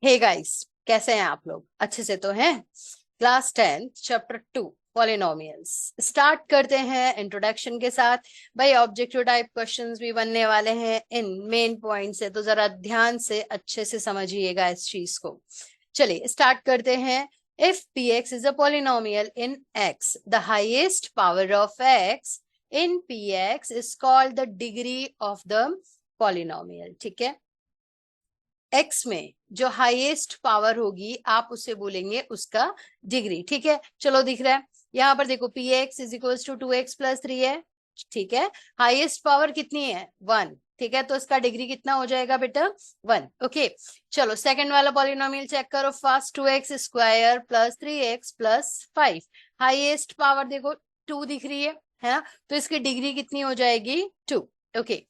Hey guys, कैसे हैं आप लोग? अच्छे से तो हैं? क्लास 10 चैप्टर 2 पॉलिनोमियल्स स्टार्ट करते हैं इंट्रोडक्शन के साथ। भाई ऑब्जेक्टिव टाइप क्वेश्चंस भी बनने वाले हैं इन मेन पॉइंट से, तो जरा ध्यान से अच्छे से समझिएगा इस चीज को। चलिए स्टार्ट करते हैं। If px is a polynomial in x, the highest power of x in px is called the degree of the polynomial। ठीक है, एक्स में जो हाईएस्ट पावर होगी आप उसे बोलेंगे उसका डिग्री। ठीक है, चलो दिख रहा है यहाँ पर, देखो p x is equal to 2x+3 है। ठीक है, हाईएस्ट पावर कितनी है? 1। ठीक है, तो इसका डिग्री कितना हो जाएगा बेटा? 1। ओके, चलो सेकंड वाला पॉलिनोमियल चेक करो। First 2x² + 3x + 5, highest power देखो 2 दिख रही है ना, तो इसकी डिग्री कितनी हो जाएगी? 2। Okay,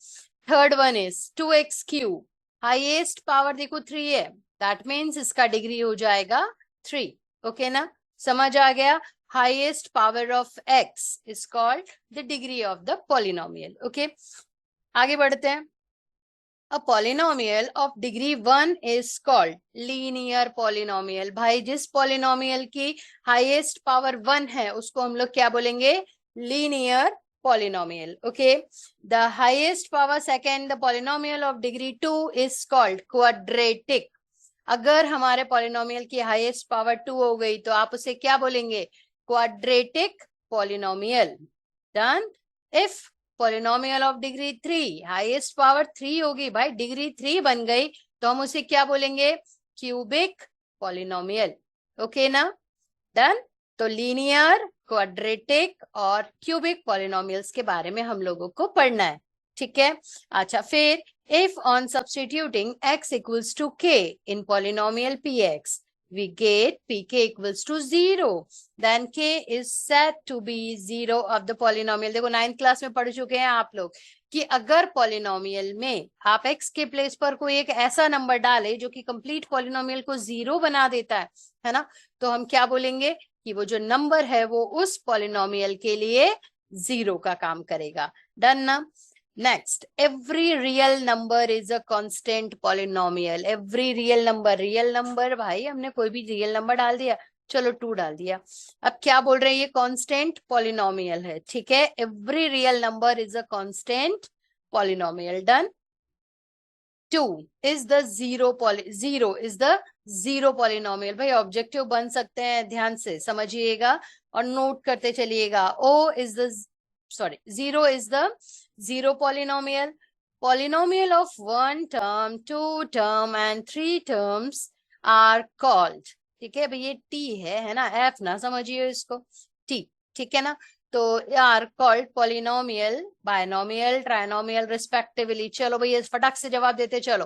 third one is 2x³ highest power देखो 3 है, दैट मीन्स इसका डिग्री हो जाएगा 3। ओके ना, समझ आ गया? Highest power of x is called the degree of the polynomial. Okay, आगे बढ़ते हैं। A polynomial of degree 1 is called linear polynomial. भाई जिस पॉलिनोमियल की हाईएस्ट पावर 1 है उसको हम लोग क्या बोलेंगे? Linear polynomial। Okay, the highest power second the polynomial of degree 2 is called quadratic। अगर हमारे polynomial की highest power 2 हो गई तो आप उसे क्या बोलेंगे? quadratic polynomial। Done। if polynomial of degree 3 highest power 3 होगी, भाई डिग्री 3 बन गई, तो हम उसे क्या बोलेंगे? Cubic polynomial। ओके ना, डन। तो लीनियर, क्वाड्रेटिक और क्यूबिक पॉलिनोमियल्स के बारे में हम लोगों को पढ़ना है। ठीक है, अच्छा फिर if on substituting x equals to k in polynomial px we get pk equals to 0, then k is said to be 0 of the polynomial। देखो 9th क्लास में पढ़ चुके हैं आप लोग कि अगर पॉलिनोमियल में आप x के प्लेस पर कोई एक ऐसा नंबर डाले जो कि कंप्लीट पॉलिनोमियल को 0 बना देता है ना, तो हम क्या बोलेंगे कि वो जो नंबर है वो उस पॉलिनोमियल के लिए 0 का काम करेगा। डन ना। Next, every real number is a constant polynomial. Every real number भाई हमने कोई भी रियल नंबर डाल दिया, चलो 2 डाल दिया। अब क्या बोल रहे हैं? ये कांस्टेंट पॉलिनोमियल है। ठीक है, every real number is a constant polynomial. Done. 2 is the zero polynomial. भाई ऑब्जेक्टिव बन सकते हैं, ध्यान से समझिएगा और नोट करते चलिएगा। zero is the zero polynomial। Polynomial of 1 term, 2 term and 3 terms are called। ठीक है भाई, ये t है ना, f ना समझिए इसको, t। ठीक है ना, तो are called polynomial, binomial, trinomial respectively. चलो भैया फटाक से जवाब देते चलो।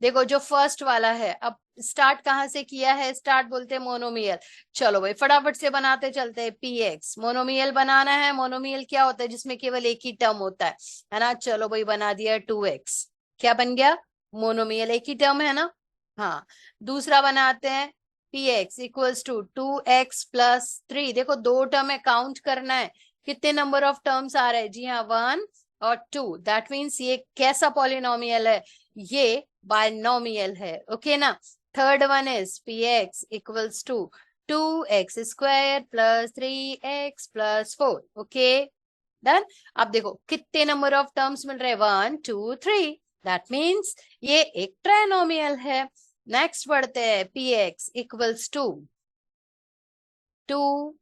देखो जो फर्स्ट वाला है, अब स्टार्ट कहाँ से किया है? स्टार्ट बोलते हैं मोनोमियल। चलो भाई फटाफट से बनाते चलते हैं। पी एक्स मोनोमियल बनाना है। मोनोमियल क्या होता है? जिसमें केवल एक ही टर्म होता है ना। चलो भाई बना दिया 2x, क्या बन गया? मोनोमियल, एक ही टर्म है ना। हाँ, दूसरा बनाते हैं P x equals to 2x+3। देखो दो टर्म है, काउंट करना है कितने नंबर ऑफ टर्म्स आ रहे हैं। जी हाँ, 1 और 2। दैट मीन्स ये कैसा पॉलिनोमियल है? ये बायनोमियल है। ओके ना। Third one is p x equals to 2x² + 3x+4। Okay, done. अब देखो कितने नंबर ऑफ टर्म्स मिल रहे हैं? 1 2 3। दैट मीन्स ये एक ट्राइनोमियल है। नेक्स्ट बढ़ते हैं, पी एक्स इक्वल्स टू 2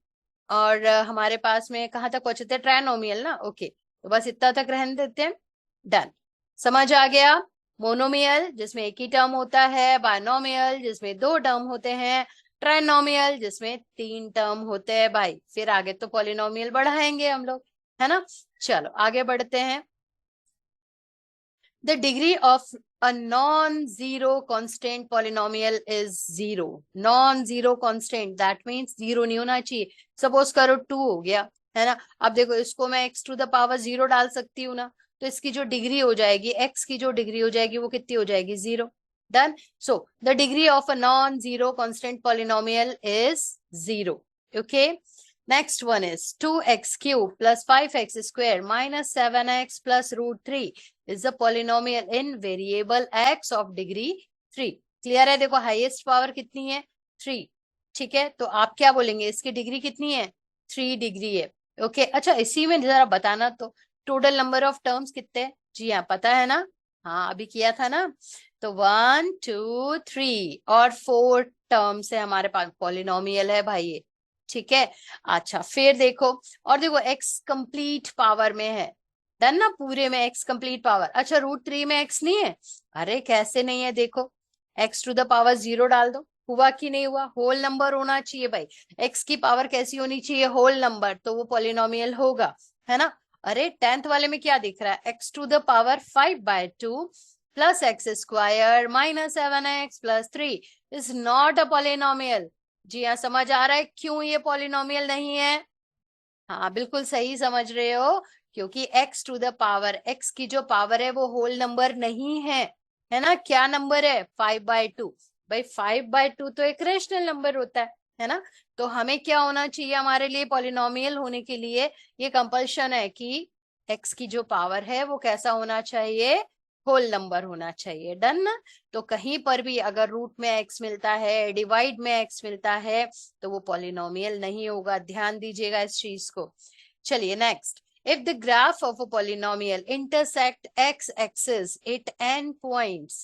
और हमारे पास में कहाँ तक पहुंचे थे? ट्राइनोमियल ना। ओके, तो बस इतना तक रहने देते हैं। डन, समझ आ गया? मोनोमियल जिसमें एक ही टर्म होता है, बायनोमियल जिसमें 2 टर्म होते हैं, ट्राइनोमियल जिसमें 3 टर्म होते हैं। भाई फिर आगे तो पॉलिनोमियल बढ़ाएंगे हम लोग, है ना। चलो आगे बढ़ते हैं। The degree of a non-zero constant polynomial is 0। Non-zero constant, that means 0 नहीं होना चाहिए। सपोज करो 2 हो गया, है ना। अब देखो इसको मैं x⁻0 0 डाल सकती हूँ ना, तो इसकी जो डिग्री हो जाएगी, x की जो डिग्री हो जाएगी वो कितनी हो जाएगी? 0। Done. So the degree of a non-zero constant polynomial is 0। Okay, next one is 2x³ + 5x² - 7x + √3 is a polynomial in variable x of degree 3। Clear है? देखो हाईएस्ट पावर कितनी है? 3। ठीक है, तो आप क्या बोलेंगे, इसकी डिग्री कितनी है? 3 डिग्री है। ओके, अच्छा इसी में जरा बताना तो, टोटल नंबर ऑफ टर्म्स कितने हैं? जी हाँ, पता है ना? हाँ, अभी किया था ना। तो 1 2 3 और 4 टर्म्स है हमारे पास, पॉलिनोमियल है भाई ये। ठीक है, अच्छा फिर देखो, और देखो एक्स कंप्लीट पावर में है, डन ना, पूरे में एक्स कंप्लीट पावर। अच्छा √3 में एक्स नहीं है? अरे कैसे नहीं है, देखो x⁻0 डाल दो, हुआ कि नहीं हुआ? होल नंबर होना चाहिए भाई, x की पावर कैसी होनी चाहिए? होल नंबर, तो वो पॉलिनोमियल होगा, है ना? अरे 10th वाले में क्या दिख रहा है? x⁻5 5/2 plus x² minus 7x plus 3 is not a polynomial. जी हाँ, समझ आ रहा है क्यों ये पॉलिनोमियल नहीं है? हाँ बिल्कुल सही समझ रहे हो, क्योंकि x⁻, x की जो पावर है वो होल नंबर नहीं है ना? क्या नंबर है? 5/2। भाई 5/2 तो एक रेशनल नंबर होता है ना? तो हमें क्या होना चाहिए, हमारे लिए पॉलिनोमियल होने के लिए ये कंपल्शन है कि x की जो पावर है वो कैसा होना चाहिए? होल नंबर होना चाहिए। डन ना? तो कहीं पर भी अगर रूट में x मिलता है, डिवाइड में x मिलता है, तो वो पॉलिनोमियल नहीं होगा, ध्यान दीजिएगा इस चीज को। चलिए next, if the graph of a polynomial intersect x-axis at n points,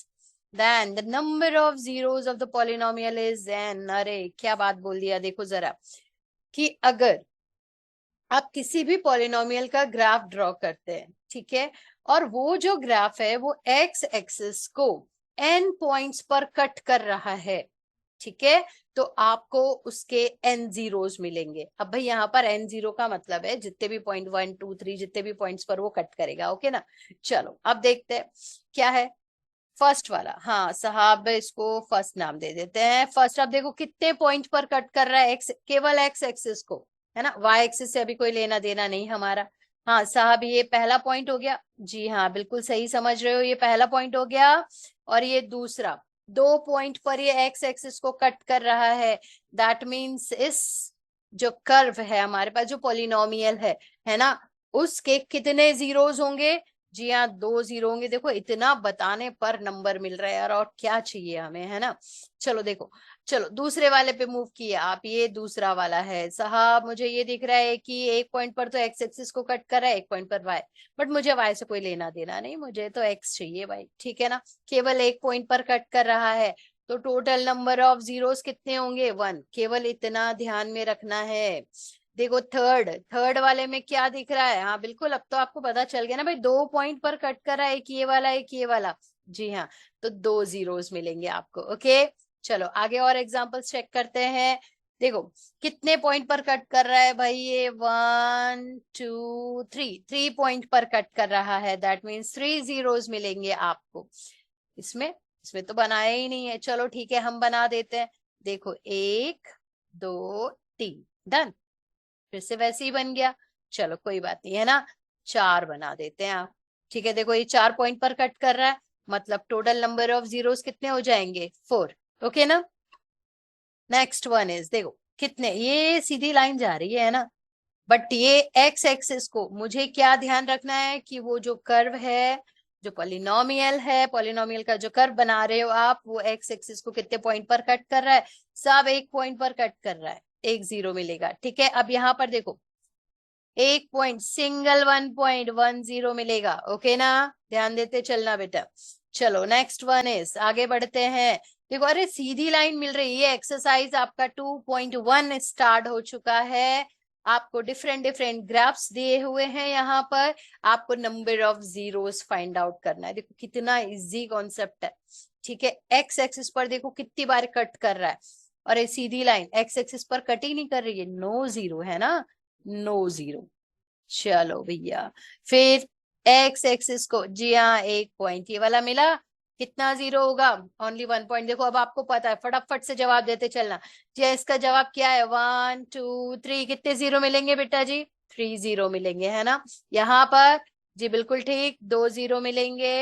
then the number of zeros of the polynomial is n। अरे क्या बात बोल दिया, देखो जरा, कि अगर आप किसी भी पॉलिनोमियल का ग्राफ ड्रॉ करते हैं, ठीक है, और वो जो ग्राफ है वो एक्स एक्सिस को n पॉइंट्स पर कट कर रहा है, ठीक है, तो आपको उसके n जीरोस मिलेंगे। अब भाई यहाँ पर n जीरो का मतलब है जितने भी पॉइंट 1 2 3 जितने भी पॉइंट्स पर वो कट करेगा। ओके ना? चलो अब देखते हैं क्या है फर्स्ट वाला। हाँ साहब, इसको फर्स्ट नाम दे देते हैं। फर्स्ट, अब देखो कितने पॉइंट पर कट कर रहा है, एक्स, केवल एक्स एक्सिस को, है ना? वाई एक्सिस से अभी कोई लेना देना नहीं हमारा। हाँ साहब, ये पहला पॉइंट हो गया। जी हाँ, बिल्कुल सही समझ रहे हो, ये पहला पॉइंट हो गया। और ये दूसरा, 2 पॉइंट पर ये एक्स एक्सिस को कट कर रहा है। दैट मीन्स इस जो कर्व है हमारे पास, जो पॉलिनोमियल है ना, उसके कितने जीरोस होंगे? जी हाँ, 2 जीरो होंगे। देखो इतना बताने पर नंबर मिल रहा है यार, और क्या चाहिए हमें, है ना? चलो देखो, चलो दूसरे वाले पे मूव किया आप, ये दूसरा वाला है साहब। मुझे ये दिख रहा है कि एक पॉइंट पर तो एक्स एक्सिस को कट कर रहा है, एक पॉइंट पर वाई, बट मुझे वाई से कोई लेना देना नहीं, मुझे तो एक्स चाहिए भाई, ठीक है ना? केवल एक पॉइंट पर कट कर रहा है, तो टोटल नंबर ऑफ जीरोस कितने होंगे? 1। केवल इतना ध्यान में रखना है। देखो थर्ड, थर्ड वाले में क्या दिख रहा है? हाँ बिल्कुल, अब तो आपको पता चल गया ना भाई, 2 पॉइंट पर कट कर रहा है, एक ये वाला एक ये वाला। जी हाँ, तो 2 जीरोस मिलेंगे आपको। ओके, चलो आगे और एग्जांपल्स चेक करते हैं। देखो कितने पॉइंट पर कट कर रहा है भाई ये? 1 2 3, 3 पॉइंट पर कट कर रहा है, दैट मीन्स 3 जीरोस मिलेंगे आपको। इसमें इसमें तो बनाया ही नहीं है, चलो ठीक है हम बना देते हैं। देखो 1 2 3, डन, फिर से वैसे ही बन गया। चलो कोई बात नहीं, है ना? 4 बना देते हैं आप। ठीक है, देखो ये 4 पॉइंट पर कट कर रहा है, मतलब टोटल नंबर ऑफ जीरोस कितने हो जाएंगे? 4। ओके ना? नेक्स्ट वन इज, देखो कितने, ये सीधी लाइन जा रही है ना, बट ये एक्स एक्सिस को मुझे क्या ध्यान रखना है कि वो जो कर्व है, जो पॉलिनोमियल है, पॉलिनोमियल का जो कर्व बना रहे हो आप, वो एक्स एक्सिस को कितने पॉइंट पर कट कर रहा है? सब एक पॉइंट पर कट कर रहा है, एक जीरो मिलेगा। ठीक है, अब यहाँ पर देखो एक पॉइंट, सिंगल 1.10 मिलेगा। ओके ना? ध्यान देते चलना बेटा। चलो नेक्स्ट वन इज, आगे बढ़ते हैं। देखो अरे सीधी लाइन मिल रही है। एक्सरसाइज आपका 2.1 स्टार्ट हो चुका है। आपको डिफरेंट डिफरेंट ग्राफ्स दिए हुए हैं यहाँ पर, आपको number of zeros find out करना है। देखो कितना इजी कॉन्सेप्ट है। ठीक है, एक्स एक्सिस पर देखो कितनी बार कट कर रहा है, और ये सीधी लाइन एक्स एक्सिस पर कट ही नहीं कर रही है, नो जीरो, है ना? No zero. चलो भैया, फिर एक्स एक्सिस को, जी हाँ एक पॉइंट ये वाला मिला, कितना जीरो होगा? Only 1 point. देखो अब आपको पता है, फटाफट से जवाब देते चलना। जी हाँ, इसका जवाब क्या है? 1 2 3, कितने जीरो मिलेंगे बेटा जी? 3 जीरो मिलेंगे, है ना? यहाँ पर जी बिल्कुल ठीक, 2 जीरो मिलेंगे।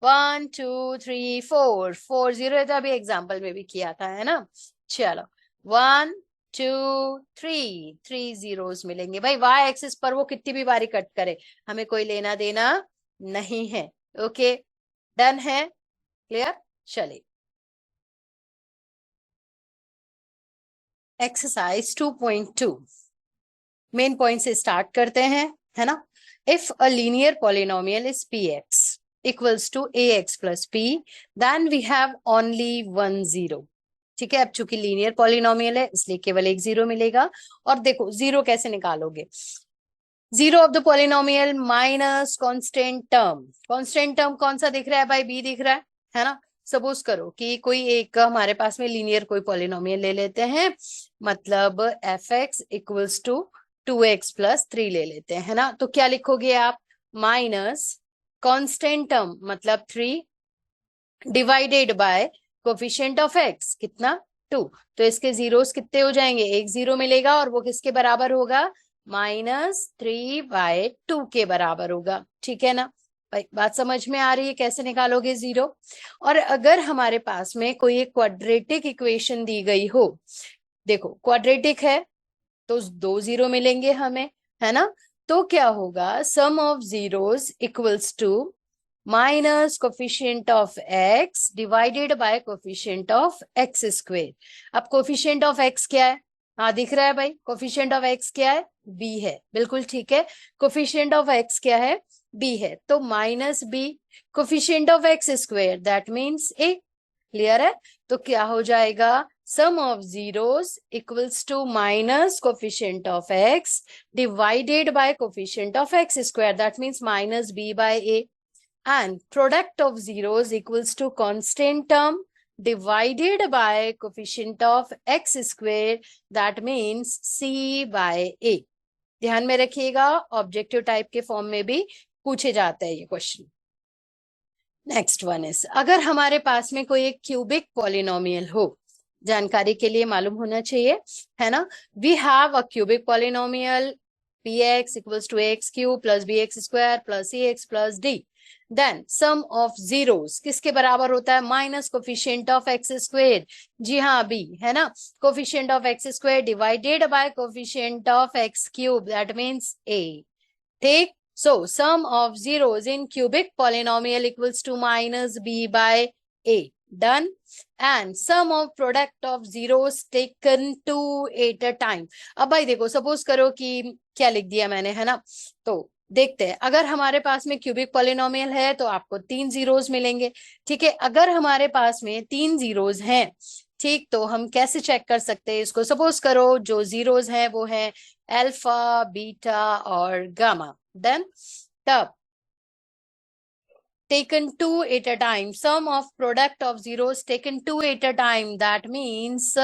1 2 3 4, 4 जीरो है, तो अभी एग्जाम्पल में भी किया था, है ना? चलो 1 2 3, 3 जीरोस मिलेंगे भाई। वाई एक्सिस पर वो कितनी भी बारी कट करे, हमें कोई लेना देना नहीं है। ओके, डन है? क्लियर? चलिए एक्सरसाइज 2.2 मेन पॉइंट से स्टार्ट करते हैं, है ना। If a linear polynomial is px equals to ax plus p, then we have only one zero. ठीक है, अब चूंकि लीनियर पॉलिनोमियल है इसलिए केवल एक जीरो मिलेगा। और देखो जीरो कैसे निकालोगे, zero of the polynomial minus constant term. Constant term कौन सा दिख रहा है भाई, बी दिख रहा है ना। सपोज करो कि कोई एक हमारे पास में लीनियर कोई पॉलिनोमियल ले लेते हैं, मतलब f x equals to 2x plus 3 ले लेते हैं, है ना। तो क्या लिखोगे आप, माइनस कांस्टेंट टर्म मतलब 3 divided by coefficient of x कितना 2। तो इसके जीरोस कितने हो जाएंगे, एक जीरो मिलेगा और वो किसके बराबर होगा, -3/2 के बराबर होगा। ठीक है ना भाई, बात समझ में आ रही है कैसे निकालोगे जीरो। और अगर हमारे पास में कोई एक क्वाड्रेटिक इक्वेशन दी गई हो, देखो क्वाड्रेटिक है तो दो जीरो मिलेंगे हमें, है ना। तो क्या होगा, sum of zeros equals to minus coefficient of x divided by coefficient of x square. अब कोफिशिएंट ऑफ x क्या है, हाँ दिख रहा है भाई, कोफिशिएंट ऑफ x क्या है, b है, बिल्कुल ठीक है। कोफिशिएंट ऑफ x क्या है, b है, तो minus b coefficient of x square that means a। Clear है, तो क्या हो जाएगा, sum of zeros equals to minus coefficient of x divided by coefficient of x square that means minus b by a, and product of zeros equals to constant term divided by coefficient of x square that means c by a। ध्यान में रखिएगा, objective type के form में भी पूछे जाते हैं ये क्वेश्चन। नेक्स्ट वन इज, अगर हमारे पास में कोई एक क्यूबिक पॉलिनोमियल हो, जानकारी के लिए मालूम होना चाहिए, है ना। We have a cubic polynomial px equals to ax cube plus bx square plus cx plus d, then sum of zeros किसके बराबर होता है, minus coefficient of x square, जी हाँ b, है ना। Coefficient of x square divided by coefficient of x cube that means a। ठीक, so sum of zeros in cubic polynomial equals to minus b by a, done। and sum of product of zeros taken two at a time। अब भाई देखो, suppose करो कि क्या लिख दिया मैंने, है ना। तो देखते हैं, अगर हमारे पास में क्यूबिक पॉलिनोमियल है तो आपको 3 जीरोस मिलेंगे। ठीक है, अगर हमारे पास में 3 जीरोस हैं, ठीक, तो हम कैसे चेक कर सकते हैं इसको, सपोज करो जो जीरोस हैं वो है अल्फा बीटा और गामा, देन तब taken two at a time, sum of product of zeros taken two at a time, that means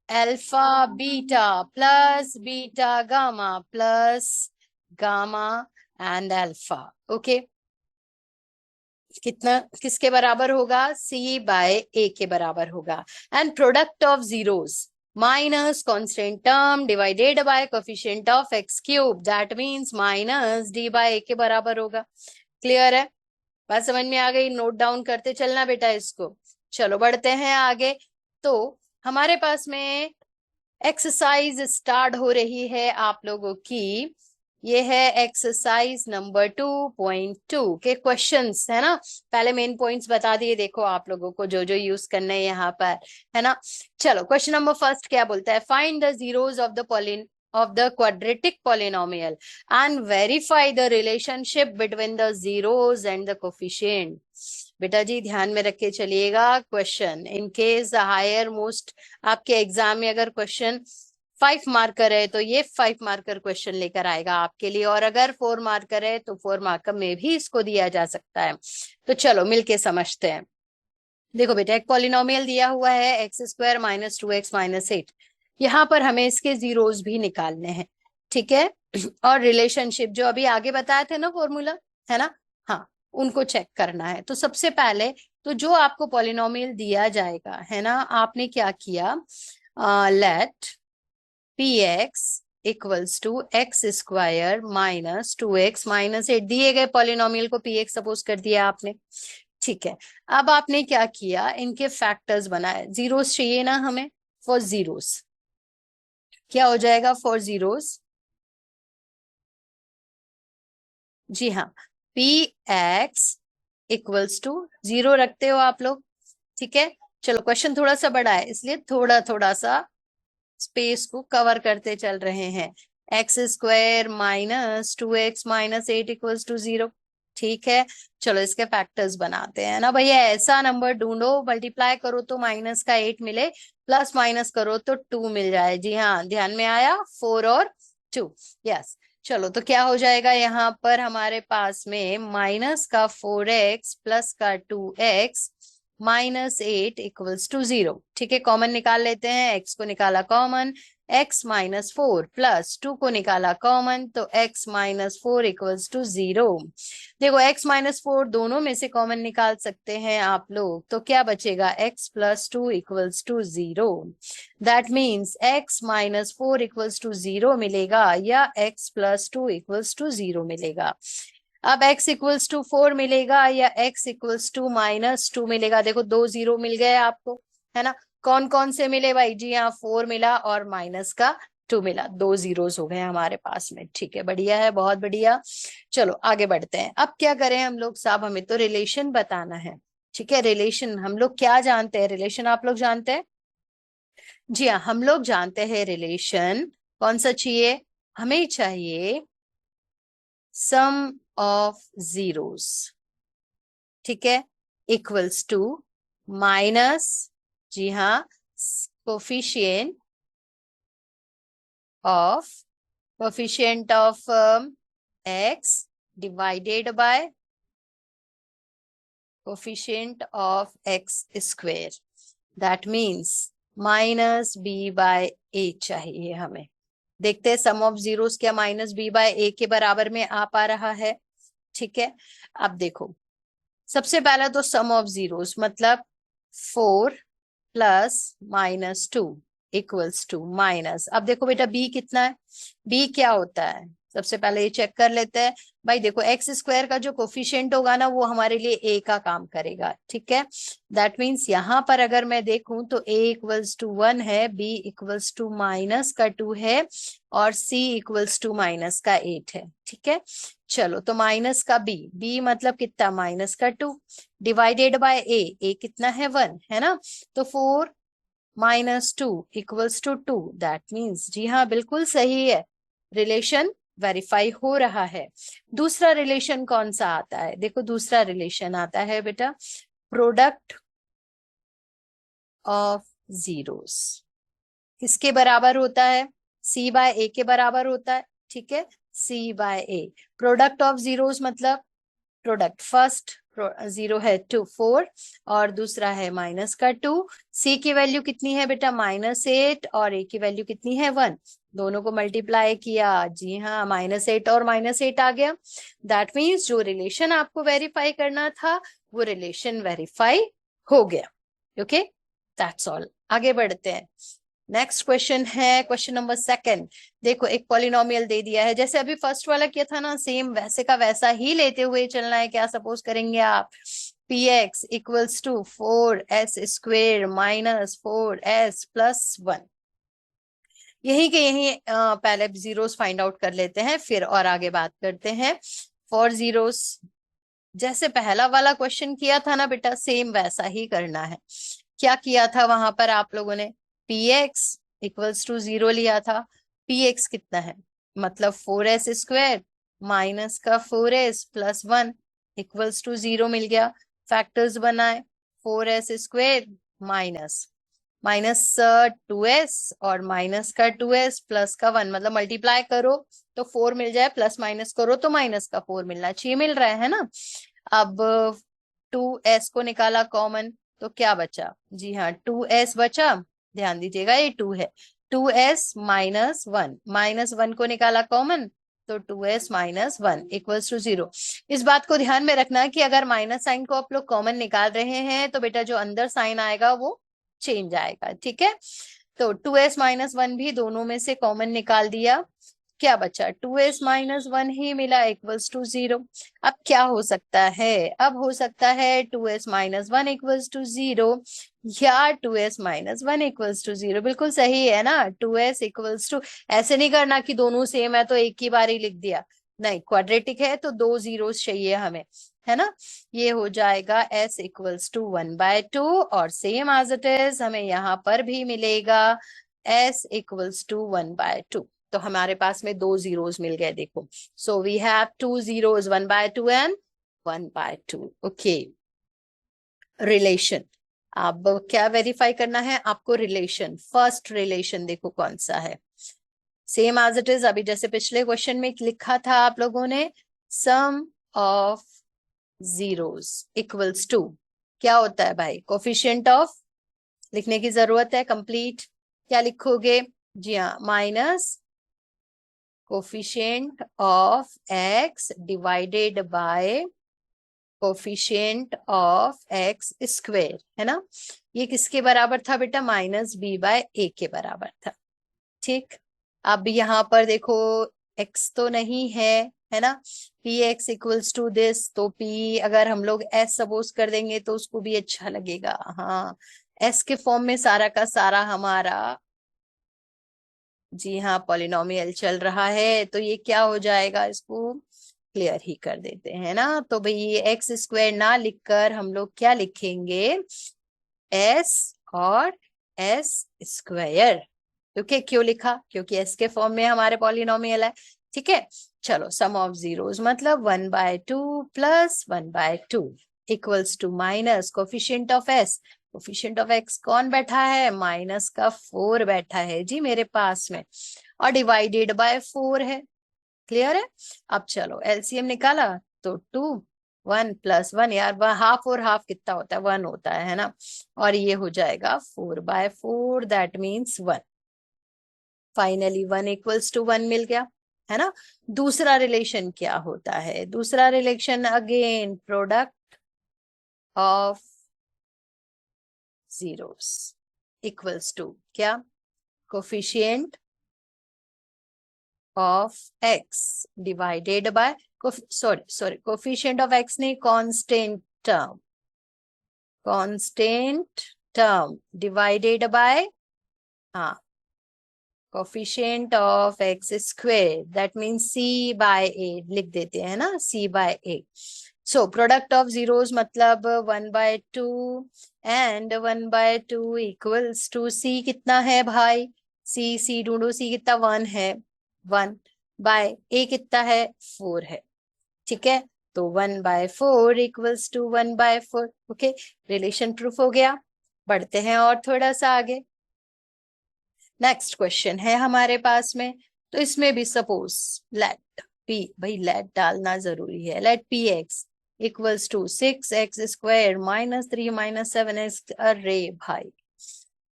alpha beta plus beta gamma plus gamma and alpha। Okay, कितना किसके बराबर होगा, c bye a के बराबर होगा। And product of zeros minus constant term divided by coefficient of x cube that means minus d by a के बराबर होगा। क्लियर है, बात समझ में आ गई, नोट डाउन करते चलना बेटा इसको। चलो बढ़ते हैं आगे। तो हमारे पास में एक्सरसाइज स्टार्ट हो रही है आप लोगों की, ये है एक्सरसाइज नंबर 2.2 के क्वेश्चंस, है ना। पहले मेन पॉइंट्स बता दिए, देखो आप लोगों को जो जो यूज करना है यहाँ पर, है ना। चलो क्वेश्चन नंबर फर्स्ट क्या बोलता है, find the zeros of the quadratic polynomial and verify the relationship between the zeros and the coefficient। बेटा जी ध्यान में रख के चलिएगा, question in case higher most आपके एग्जाम में अगर क्वेश्चन 5 मार्कर है तो ये 5 मार्कर क्वेश्चन लेकर आएगा आपके लिए, और अगर 4 मार्कर है तो 4 मार्कर में भी इसको दिया जा सकता है। तो चलो मिलके समझते हैं। देखो बेटा, एक पॉलिनोमियल दिया हुआ है x square minus 2x minus 8, यहाँ पर हमें इसके जीरोस भी निकालने हैं। ठीक है, और रिलेशनशिप जो अभी आगे बताए थे ना फॉर्मूला, है ना, हाँ उनको चेक करना है। तो सबसे पहले तो जो आपको पॉलिनोमियल दिया जाएगा, है ना, आपने क्या किया, let P x equals to x square minus 2x minus 8, दिए गए पॉलिनोमियल को पी एक्स सपोज कर दिया आपने। ठीक है, अब आपने क्या किया, इनके फैक्टर्स बनाए, जीरोस चाहिए ना हमें, फॉर जीरोस क्या हो जाएगा, फॉर जीरोस, जी हाँ, पी एक्स इक्वल्स टू 0 रखते हो आप लोग। ठीक है, चलो क्वेश्चन थोड़ा सा बड़ा है इसलिए थोड़ा थोड़ा सा स्पेस को कवर करते चल रहे हैं। X square minus 2x minus 8 equals to 0। ठीक है, चलो इसके फैक्टर्स बनाते हैं ना भैया। ऐसा नंबर ढूंढो, मल्टीप्लाई करो तो माइनस का 8 मिले, प्लस माइनस करो तो 2 मिल जाए। जी हाँ, ध्यान में आया, 4 और 2। यस, चलो तो क्या हो जाएगा यहाँ पर हमारे पास में माइनस का 4x प्लस का 2x माइनस 8 इक्वल्स टू 0। ठीक है, कॉमन निकाल लेते हैं। x को निकाला कॉमन, x माइनस 4 प्लस 2 को निकाला कॉमन, तो x माइनस 4 इक्वल्स टू 0। देखो x माइनस 4 दोनों में से कॉमन निकाल सकते हैं आप लोग, तो क्या बचेगा, x plus 2 equals to 0। That means x minus 4 equals to 0 मिलेगा या x प्लस 2 इक्वल्स टू 0 मिलेगा। अब x इक्वल्स टू 4 मिलेगा या x इक्वल्स टू माइनस 2 मिलेगा। देखो 2 0 मिल गए आपको, है ना। कौन कौन से मिले भाई, जी हाँ, 4 मिला और माइनस का 2 मिला, 2 जीरोस हो गए हमारे पास में। ठीक है, बढ़िया है, बहुत बढ़िया। चलो आगे बढ़ते हैं। अब क्या करें हम लोग साहब, हमें तो रिलेशन बताना है। ठीक है, रिलेशन हम लोग क्या जानते हैं, रिलेशन आप लोग जानते हैं। जी हाँ, हम लोग जानते हैं रिलेशन। कौन सा चाहिए, हमें चाहिए सम ऑफ जीरोस। ठीक है, इक्वल्स टू माइनस, जी हाँ, coefficient of x divided by coefficient of x square. That means minus B by A चाहिए हमें। देखते हैं सम ऑफ जीरोस क्या माइनस बी बाय ए के बराबर में आ पा रहा है। ठीक है, अब देखो, सबसे पहला तो सम ऑफ जीरोस मतलब 4 plus minus 2 equals to minus, अब देखो बेटा बी कितना है, बी क्या होता है, सबसे पहले ये चेक कर लेते हैं। भाई देखो एक्स स्क्वायर का जो कोफिशिएंट होगा ना वो हमारे लिए ए का काम करेगा। ठीक है, दैट मीन्स यहाँ पर अगर मैं देखूं तो ए इक्वल्स टू 1 है, बी इक्वल्स टू माइनस का 2 है और सी इक्वल्स टू माइनस का 8 है। ठीक है, चलो तो माइनस का बी, बी मतलब कितना, माइनस का 2 डिवाइडेड बाय ए कितना है, 1 है ना। तो 4 minus 2 equals to 2। That means, जी हाँ बिल्कुल सही है, रिलेशन वेरीफाई हो रहा है। दूसरा रिलेशन कौन सा आता है, देखो दूसरा रिलेशन आता है बेटा प्रोडक्ट ऑफ जीरोस। किसके बराबर होता है, सी बाय ए के बराबर होता है। ठीक है, C by A, product of zeros मतलब प्रोडक्ट, फर्स्ट 0 है 2 4 और दूसरा है माइनस का 2। सी की वैल्यू कितनी है बेटा, -8 और ए की वैल्यू कितनी है, 1। दोनों को मल्टीप्लाई किया, जी हाँ, -8 और -8 आ गया। दैट मीन्स जो रिलेशन आपको वेरीफाई करना था वो रिलेशन वेरीफाई हो गया। Okay, that's all. आगे बढ़ते हैं, नेक्स्ट क्वेश्चन है क्वेश्चन नंबर 2। देखो एक पॉलिनोमियल दे दिया है, जैसे अभी फर्स्ट वाला किया था ना, सेम वैसे का वैसा ही लेते हुए चलना है। क्या सपोज करेंगे आप, px equals to 4s square minus 4s plus 1। यही के यही पहले जीरोस फाइंड आउट कर लेते हैं, फिर और आगे बात करते हैं। फॉर जीरोस जैसे पहला वाला क्वेश्चन किया था ना बेटा, सेम वैसा ही करना है। क्या किया था वहां पर आप लोगों ने, px इक्वल्स टू 0 लिया था। px कितना है, मतलब 4s स्क्वायर माइनस का 4s प्लस 1 इक्वल्स टू 0 मिल गया। फैक्टर्स बनाए, 4s square minus minus 2s और माइनस का 2s प्लस का 1, मतलब मल्टीप्लाई करो तो 4 मिल जाए, प्लस माइनस करो तो माइनस का 4 मिलना चाहिए, मिल रहा है ना। अब 2s को निकाला कॉमन तो क्या बचा, जी हाँ 2s बचा, ध्यान दीजिएगा ये 2 है। 2s माइनस 1, -1 को निकाला कॉमन तो 2s माइनस 1 इक्वल्स टू 0। इस बात को ध्यान में रखना कि अगर माइनस साइन को आप लोग कॉमन निकाल रहे हैं तो बेटा जो अंदर साइन आएगा वो चेंज आएगा। ठीक है, तो 2s माइनस 1 भी दोनों में से कॉमन निकाल दिया, क्या बचा, 2s माइनस 1 ही मिला इक्वल्स टू 0। अब क्या हो सकता है, अब हो सकता है 2s माइनस 1 इक्वल्स टू 0 या 2s माइनस 1 इक्वल्स टू 0। बिल्कुल सही है ना, 2s इक्वल्स टू, ऐसे नहीं करना कि दोनों सेम है तो एक ही बार ही लिख दिया, नहीं, क्वाड्रेटिक है तो 2 जीरोस चाहिए हमें, है ना। ये हो जाएगा s इक्वल्स टू 1/2 और सेम एज इट इज हमें यहाँ पर भी मिलेगा s इक्वल्स टू 1/2। तो हमारे पास में 2 जीरोस मिल गए देखो। So we have 2 zeros 1/2 and 1/2। Okay, relation. अब क्या वेरीफाई करना है आपको? रिलेशन, फर्स्ट रिलेशन देखो कौन सा है। सेम एज इट इज, अभी जैसे पिछले क्वेश्चन में लिखा था आप लोगों ने, सम ऑफ जीरोस इक्वल्स टू, क्या होता है भाई? कोफिशिएंट ऑफ, लिखने की जरूरत है कंप्लीट। क्या लिखोगे? जी हाँ, minus coefficient of x divided by coefficient of x square, है ना। ये किसके बराबर था बेटा? -b/a के बराबर था। ठीक, अब यहाँ पर देखो x तो नहीं है ना, p x equals to this, तो p अगर हम लोग s सपोज कर देंगे तो उसको भी अच्छा लगेगा। हाँ, s के फॉर्म में सारा का सारा हमारा, जी हाँ, पॉलिनोमियल चल रहा है, तो ये क्या हो जाएगा? इसको क्लियर ही कर देते हैं ना। तो भाई ये एक्स स्क्वायर ना लिखकर हम लोग क्या लिखेंगे? एस और एस स्क्वायर। ओके, क्यों लिखा? क्योंकि एस के फॉर्म में हमारे पॉलिनोमियल है। ठीक है, चलो, सम ऑफ जीरोस मतलब 1/2 plus 1/2 equals to minus coefficient of s. Coefficient of x कौन बैठा है? माइनस का 4 बैठा है जी मेरे पास में, और डिवाइडेड बाय 4 है। क्लियर है? अब चलो एलसीएम निकाला तो 2, 1 + 1, यार हाफ और हाफ कितना होता है? 1 होता है ना। और ये हो जाएगा 4/4, that means 1। Finally 1 equals two 1 मिल गया, है ना। दूसरा रिलेशन क्या होता है? दूसरा relation again product of zeros equals two क्या? Coefficient of x divided by, sorry coefficient of x नहीं, कांस्टेंट टर्म डिवाइडेड बाय, हाँ, coefficient of x square, that means c/a लिख देते हैं ना, c/a। So product of zeros मतलब 1/2 and 1/2 equals to c। कितना है भाई? c ढूंढो, c कितना? 1 है, 1 बाय a कितना है? 4 है। ठीक है, तो 1/4 equals to 1/4। Okay, relation proof हो गया। बढ़ते हैं और थोड़ा सा आगे। नेक्स्ट क्वेश्चन है हमारे पास में, तो इसमें भी सपोज लेट p, भाई लेट डालना जरूरी है, let P x equals to 6x² -3 -7x। अरे भाई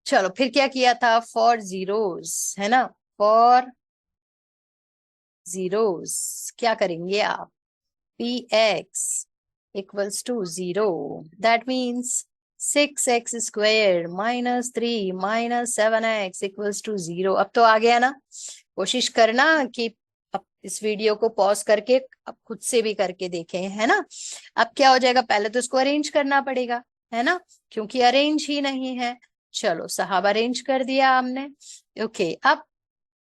चलो, फिर क्या किया था? फॉर जीरोस, है ना, फॉर जीरोस क्या करेंगे आप? P x equals to 0, that means 6x² -3 -7x equals to 0। अब तो आ गया ना। कोशिश करना कि अब इस वीडियो को पॉज करके अब खुद से भी करके देखें, है ना। अब क्या हो जाएगा? पहले तो इसको अरेंज करना पड़ेगा, है ना, क्योंकि अरेंज ही नहीं है। चलो साहब, अरेंज कर दिया हमने। ओके, अब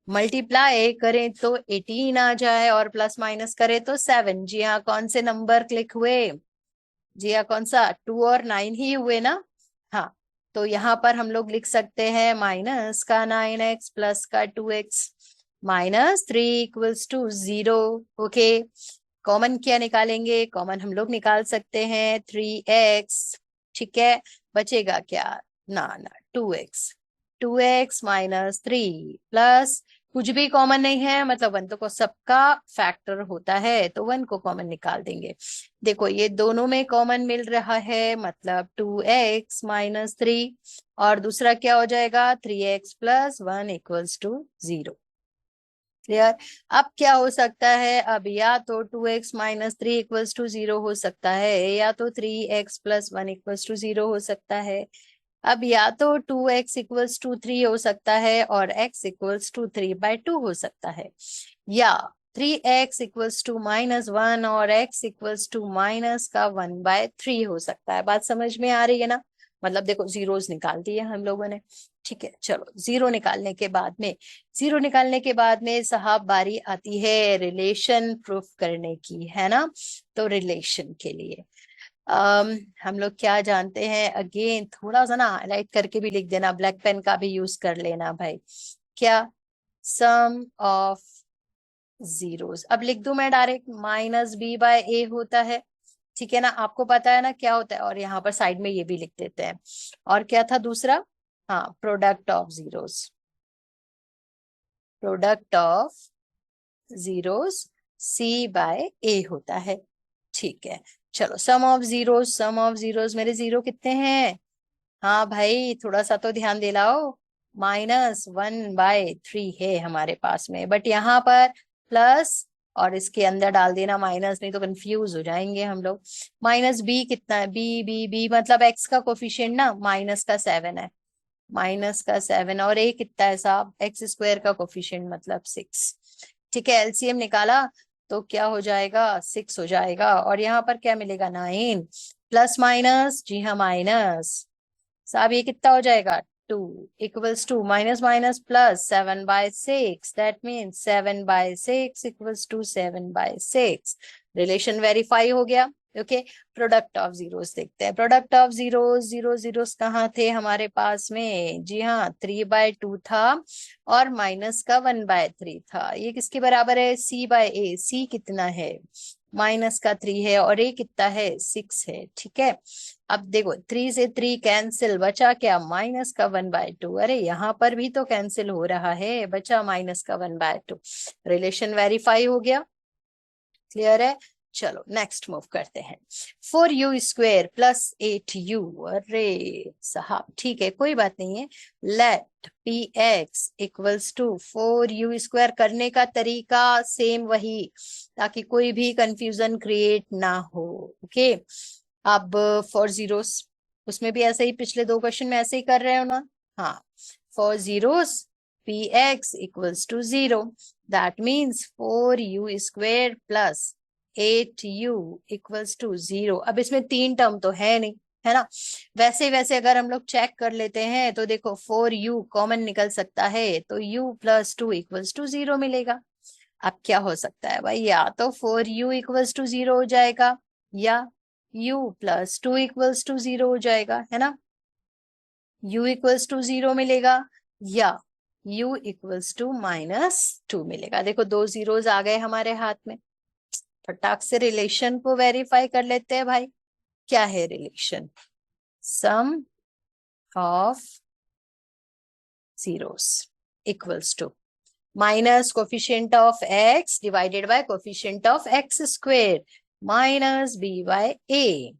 मल्टीप्लाई करें तो 18 आ जाए, और प्लस माइनस करें तो 7। जी हाँ, कौन से नंबर क्लिक हुए? जी हाँ, कौन सा? 2 और 9 ही हुए ना। हाँ, तो यहाँ पर हम लोग लिख सकते हैं माइनस का 9x प्लस का 2x -3 equals to 0। Okay, common क्या निकालेंगे? कॉमन हम लोग निकाल सकते हैं 3x। ठीक है, बचेगा क्या? ना ना, 2x। 2x -3 प्लस, कुछ भी कॉमन नहीं है, मतलब 1 तो को सबका फैक्टर होता है, तो 1 को कॉमन निकाल देंगे। देखो ये दोनों में कॉमन मिल रहा है, मतलब 2x -3, और दूसरा क्या हो जाएगा? 3x + 1 equals to 0। क्लियर? अब क्या हो सकता है? अब या तो 2x -3 इक्वल्स टू 0 हो सकता है, या तो 3x + 1 इक्वल्स टू 0 हो सकता है। अब या तो 2x इक्वल्स टू 3 हो सकता है, और x इक्वल्स टू 3/2 हो सकता है, या 3x इक्वल्स टू -1 और x इक्वल्स टू -1/3 हो सकता है। बात समझ में आ रही है ना? मतलब देखो, जीरोस निकाल दिए हम लोगों ने। ठीक है, चलो जीरो निकालने के बाद में साहब बारी आती है रिलेशन प्रूफ करने की, है ना। तो रिलेशन के लिए हम लोग क्या जानते हैं, अगेन थोड़ा सा ना हाईलाइट करके भी लिख देना, ब्लैक पेन का भी यूज कर लेना भाई। क्या? सम ऑफ जीरोस। अब लिख दूं मैं direct, minus B by A होता है। ठीक है ना, आपको पता है ना क्या होता है, और यहाँ पर साइड में ये भी लिख देते हैं। और क्या था दूसरा? हाँ, product of zeros. Product of zeros C by A होता है। ठीक है, चलो sum of zeros, sum of zeros, मेरे जीरो कितने हैं? हाँ भाई, थोड़ा सा तो ध्यान दे लाओ। -1/3 है हमारे पास में, बट यहाँ पर प्लस, और इसके अंदर डाल देना माइनस, नहीं तो कंफ्यूज हो जाएंगे हम लोग। माइनस बी कितना है? बी बी बी मतलब एक्स का कोफिशिएंट ना, -7 है। -7, और ए कितना है साहब? x² का कोफिशिएंट मतलब 6। ठीक है, एलसीएम निकाला तो क्या हो जाएगा? 6 हो जाएगा, और यहाँ पर क्या मिलेगा? 9। प्लस माइनस, जी हाँ माइनस, साहब ये कितना हो जाएगा? 2 equals to minus minus plus 7/6, that means 7/6 equals to 7/6। Relation verify हो गया। ओके, प्रोडक्ट ऑफ जीरोस देखते हैं। Product of zeros, zero zeros कहाँ थे हमारे पास में? जी हाँ, 3/2 था, और माइनस का 1/3 था। ये किसके बराबर है? सी बाय ए। सी कितना है? माइनस का 3 है, और ए कितना है? 6 है। ठीक है, अब देखो 3 से 3 कैंसिल, बचा क्या? -1/2। अरे यहाँ पर भी तो कैंसिल हो रहा है, बचा -1/2। रिलेशन वेरीफाई हो गया। क्लियर है? चलो नेक्स्ट मूव करते हैं। 4u² + 8u। अरे साहब ठीक है, कोई बात नहीं है। Late px equals to 4u² करने का तरीका सेम वही, ताकि कोई भी कंफ्यूजन क्रिएट ना हो। ओके, अब फॉर जीरोस, उसमें भी ऐसे ही, पिछले 2 क्वेश्चन में ऐसे ही कर रहे हो ना? हाँ, for zeros px equals to 0, that means 4u² + 8u equals to 0। अब इसमें 3 टर्म तो है नहीं, है ना? वैसे वैसे अगर हम लोग चेक कर लेते हैं तो देखो 4u कॉमन निकल सकता है, तो u + 2 इक्वल्स टू 0 मिलेगा। अब क्या हो सकता है भाई? या तो 4u इक्वल्स टू 0 हो जाएगा, या u + 2 इक्वल्स टू 0 हो जाएगा, है ना? u इक्वल्स टू 0 मिलेगा, या u इक्वल्स टू -2 मिलेगा। देखो 2 जीरोस आ गए हमारे हाथ में, फटाक से रिलेशन को वेरीफाई कर लेते हैं भाई। क्या है relation? Sum of zeros equals to minus coefficient of x divided by coefficient of x² -b/a।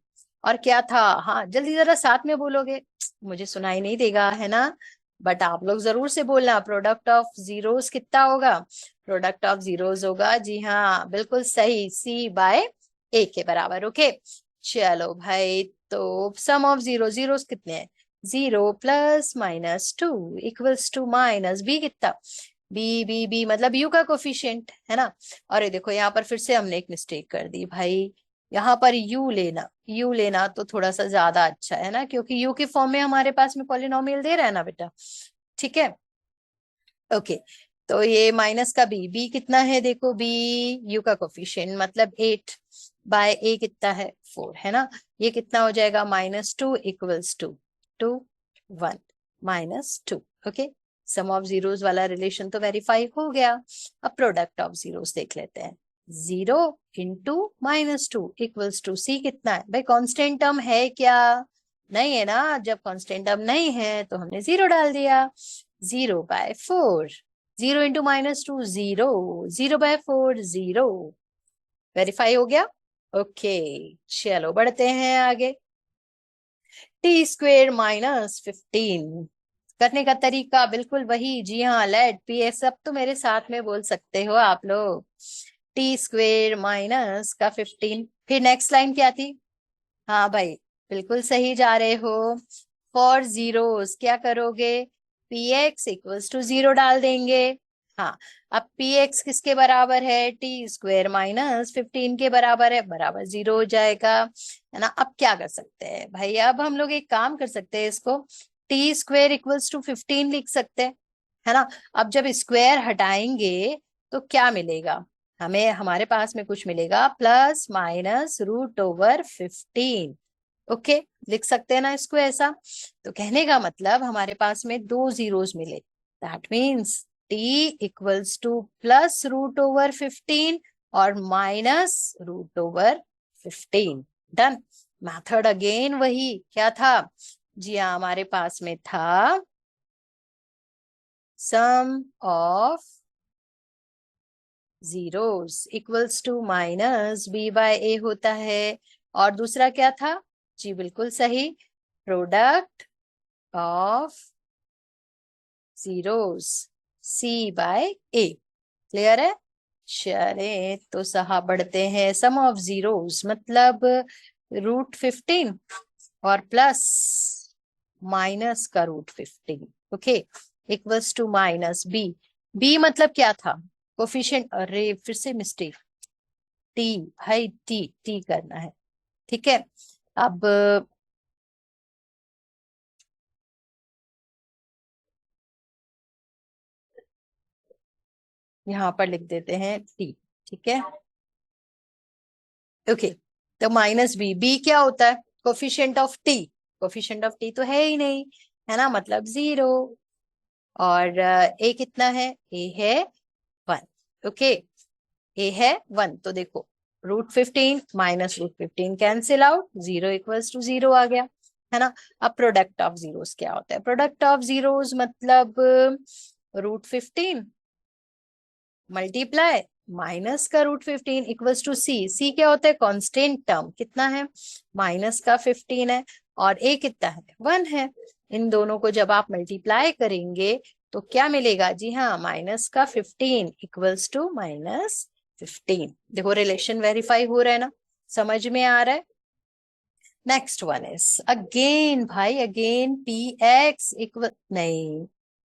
और क्या था? हाँ जल्दी जरा साथ में बोलोगे, मुझे सुनाई नहीं देगा, है ना? बट आप लोग जरूर से बोलना। प्रोडक्ट ऑफ जीरोस कितना होगा? प्रोडक्ट ऑफ जीरोस होगा, जी हाँ बिल्कुल सही, c/a के बराबर। ओके, चलो भाई, तो सम ऑफ जीरोस कितने हैं? 0 + -2 इक्वल्स टू माइनस बी कितना? बी बी बी मतलब यू का कोफिशिएंट, है ना? और ये देखो यहाँ पर फिर से हमने एक मिस्टेक कर दी भाई। यहाँ पर यू लेना तो थोड़ा सा ज्यादा अच्छा है ना, क्योंकि यू के फॉर्म में हमारे पास में पॉलिनोमियल दे रहा है ना बेटा। ठीक है, ओके, तो ये माइनस का बी कितना है? देखो बी यू का कोफिशिएंट मतलब 8/a कितना है? 4, है ना? ये कितना हो जाएगा? -2 equals to 2 1 -2। Okay, sum of zeros वाला रिलेशन तो वेरीफाई हो गया। अब प्रोडक्ट ऑफ जीरोस देख लेते हैं। 0 इंटू -2 इक्वल्स टू सी कितना है भाई? कांस्टेंट टर्म है क्या? नहीं है ना। जब कांस्टेंट टर्म नहीं है तो हमने 0 डाल दिया। 0/4, 0 इंटू -2 0, 0/4 0। वेरीफाई हो गया। ओके, चलो बढ़ते हैं आगे। t² -15 करने का तरीका बिल्कुल वही, जी हाँ, लेट पी ए, सब तो मेरे साथ में बोल सकते हो आप लोग। t² माइनस का 15, फिर नेक्स्ट लाइन क्या थी? हाँ भाई, बिल्कुल सही जा रहे हो। फॉर जीरोस क्या करोगे? px इक्वल्स टू 0 डाल देंगे। हाँ, अब px किसके बराबर है? t² -15 के बराबर है, बराबर 0 हो जाएगा, है ना? अब क्या कर सकते हैं भाई? अब हम लोग एक काम कर सकते हैं, इसको t² इक्वल्स टू 15 लिख सकते हैं, है ना? अब जब स्क्वायर हटाएंगे तो क्या मिलेगा? हमें हमारे पास में कुछ मिलेगा प्लस माइनस √15। ओके, लिख सकते हैं ना इसको ऐसा। तो कहने का मतलब हमारे पास में दो जीरोस मिले, that means t equals two plus √15 और माइनस √15। डन। मेथड अगेन वही क्या था जी हाँ, हमारे पास में था sum of zeros equals to minus b/a होता है। और दूसरा क्या था जी, बिल्कुल सही, product of zeros c/a। Clear है? चले तो साहब बढ़ते हैं। सम ऑफ जीरोस मतलब √15 और प्लस माइनस का √15। Okay, equals to minus b मतलब क्या था, कोफिशिएंट। अरे फिर से मिस्टेक, टी भाई, टी करना है। ठीक है, अब यहाँ पर लिख देते हैं टी। ठीक है, ओके। तो माइनस बी क्या होता है, coefficient of T. Coefficient of T तो है ही नहीं, है ना, मतलब 0। और ए कितना है, ए है 1। ओके, ए है 1, तो देखो √15 minus √15 cancel out, 0 equals to 0 आ गया, है ना। अब प्रोडक्ट ऑफ जीरोस क्या होता है, प्रोडक्ट ऑफ जीरोस मतलब √15 मल्टीप्लाई माइनस का √15 इक्वल्स टू सी क्या होता है, कांस्टेंट टर्म कितना है, माइनस का 15 है, और ए कितना है, 1 है। इन दोनों को जब आप मल्टीप्लाई करेंगे तो क्या मिलेगा जी हाँ, माइनस का 15 इक्वल्स टू -15। देखो रिलेशन वेरीफाई हो रहा है ना, समझ में आ रहा है। नेक्स्ट वन इज अगेन भाई, अगेन पी एक्स इक्वल, नहीं,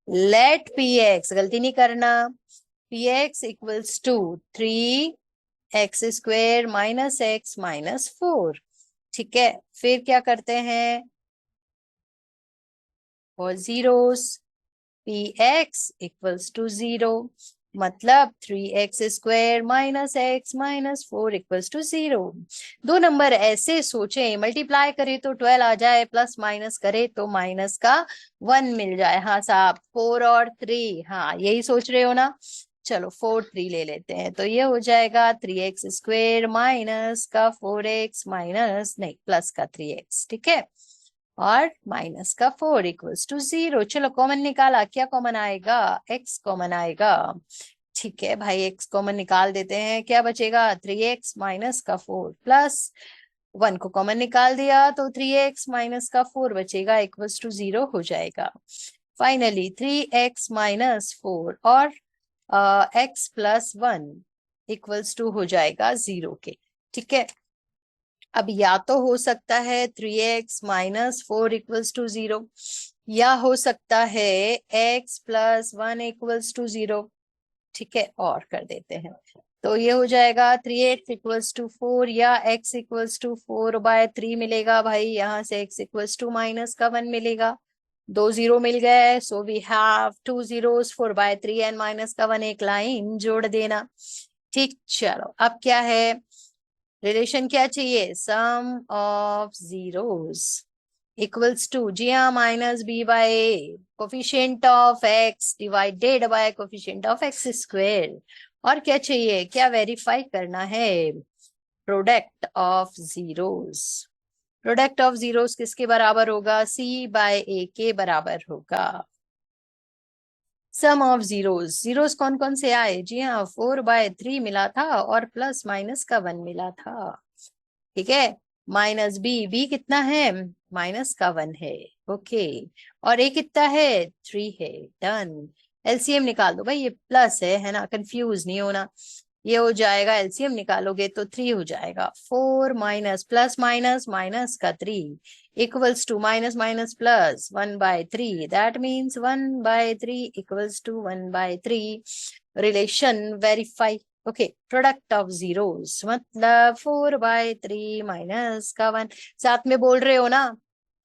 लेट पी एक्स, गलती नहीं करना, p x equals to 3x² minus x minus 4। ठीक है, फिर क्या करते हैं, और zeros, p x equals to 0 मतलब 3x² minus x minus 4 equals to 0। दो नंबर ऐसे सोचे, मल्टीप्लाई करे तो 12 आ जाए, प्लस माइनस करे तो माइनस का 1 मिल जाए। हाँ साहब, 4 और 3, हाँ यही सोच रहे हो ना। चलो 4 3 ले लेते हैं, तो ये हो जाएगा 3x² माइनस का 4x माइनस, नहीं, प्लस का 3x। ठीक है, और माइनस का 4 इक्वल्स टू 0। चलो कॉमन निकाला, क्या कॉमन आएगा, x कॉमन आएगा। ठीक है भाई, x कॉमन निकाल देते हैं, क्या बचेगा, 3x माइनस का 4 प्लस 1 को कॉमन निकाल दिया तो 3x माइनस का 4 बचेगा, इक्वल्स टू 0 हो जाएगा। फाइनली 3x माइनस 4 और x प्लस 1 इक्वल्स टू हो जाएगा 0 के। ठीक है, अब या तो हो सकता है 3x माइनस 4 इक्वल्स टू 0, या हो सकता है x प्लस 1 इक्वल्स टू 0। ठीक है, और कर देते हैं, तो ये हो जाएगा 3x इक्वल्स टू 4 या x इक्वल्स टू 4/3 मिलेगा भाई, यहाँ से x इक्वल्स टू माइनस का 1 मिलेगा, दो जीरो मिल गए, so we have two zeros, 4/3 and minus का 1, एक लाइन जोड़ देना। ठीक, चलो अब क्या है, रिलेशन क्या चाहिए, सम ऑफ जीरोस इक्वल्स टू, जी हाँ, minus b/a, coefficient of x divided by coefficient of x²। और क्या चाहिए, क्या वेरीफाई करना है, product of zeros. Product of zeros किसके बराबर होगा, c/a के बराबर होगा। सम ऑफ जीरोस, जीरोस कौन कौन से आए, जी हाँ, 4/3 मिला था और प्लस माइनस का 1 मिला था। ठीक है, माइनस बी कितना है, माइनस का 1 है। ओके, और ए कितना है, 3 है। डन, एलसीएम निकाल दो भाई, ये प्लस है ना, कंफ्यूज नहीं होना। ये हो जाएगा, एलसीएम निकालोगे तो 3 हो जाएगा, 4 माइनस प्लस माइनस माइनस का 3 equals to minus minus plus 1/3, that means 1/3 equals to 1/3। Relation verify. Okay, product of zeros मतलब 4/3 माइनस का 1। साथ में बोल रहे हो ना,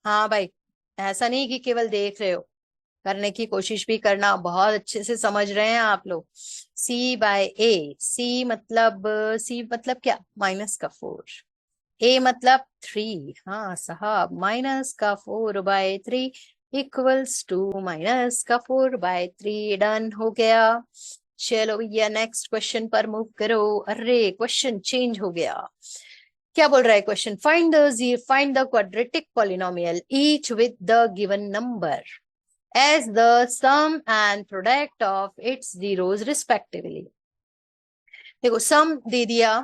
हाँ भाई, ऐसा नहीं कि केवल देख रहे हो, करने की कोशिश भी करना, बहुत अच्छे से समझ रहे हैं आप लोग। सी बाय ए, सी मतलब क्या, माइनस का 4, ए मतलब 3, हाँ साहब, माइनस का 4/3 इक्वल्स टू माइनस का 4/3। डन हो गया। चलो भैया नेक्स्ट क्वेश्चन पर मूव करो। अरे क्वेश्चन चेंज हो गया। क्या बोल रहा है question? Find the quadratic polynomial each with the given number as the sum and product of its zeros respectively. देखो सम दे दिया,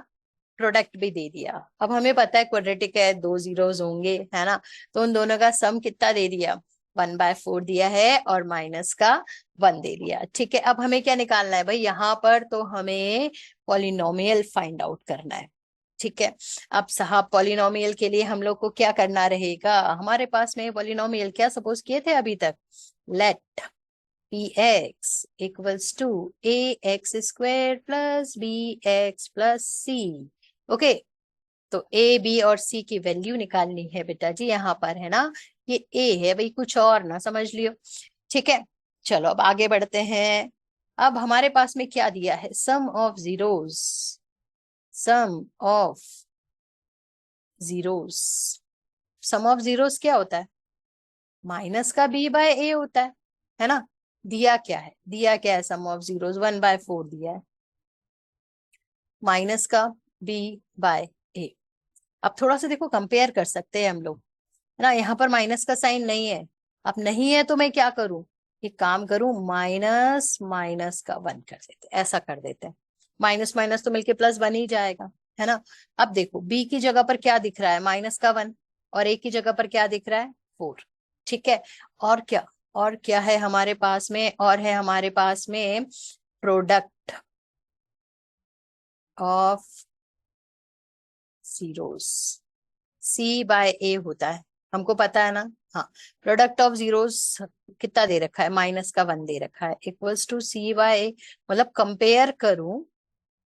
प्रोडक्ट भी दे दिया। अब हमें पता है क्वाड्रेटिक है, 2 जीरोस होंगे, है ना? तो उन दोनों का सम कितना दे दिया? 1/4 दिया है और माइनस का 1 दे दिया। ठीक है, अब हमें क्या निकालना है भाई? यहाँ पर तो हमें पॉलिनोमियल फाइंड आउट करना है। ठीक है, अब साहब पॉलिनोमियल के लिए हम लोग को क्या करना रहेगा? हमारे पास में पॉलिनोमियल क्या सपोज किए थे अभी तक? Let px equals to ax² plus bx plus c। Okay, तो ए बी और सी की वैल्यू निकालनी है बेटा जी यहाँ पर, है ना? ये ए है भाई, कुछ और ना समझ लियो। ठीक है, चलो अब आगे बढ़ते हैं। अब हमारे पास में क्या दिया है? Sum of zeros, sum of zeros. Sum of zeros क्या होता है? माइनस का बी बाय ए होता है ना? दिया क्या है? दिया क्या है? सम ऑफ जीरोस 1/4 दिया है, माइनस का बी बाय ए। अब थोड़ा सा देखो कंपेयर कर सकते हैं हम लोग, है ना? यहाँ पर माइनस का साइन नहीं है। अब नहीं है तो मैं क्या करूं? एक काम करूं, माइनस माइनस का 1 कर देते, ऐसा कर देते हैं। माइनस माइनस तो मिलके प्लस बन ही जाएगा, है ना? अब देखो बी की जगह पर क्या दिख रहा है? माइनस का 1। और ए की जगह पर क्या दिख रहा है? 4। ठीक है, और क्या? और क्या है हमारे पास में? और है हमारे पास में product of zeros, C by A होता है, हमको पता है ना? हाँ, प्रोडक्ट ऑफ जीरोस कितना दे रखा है? माइनस का 1 दे रखा है, इक्वल्स टू सी बाय ए। मतलब कंपेयर करूं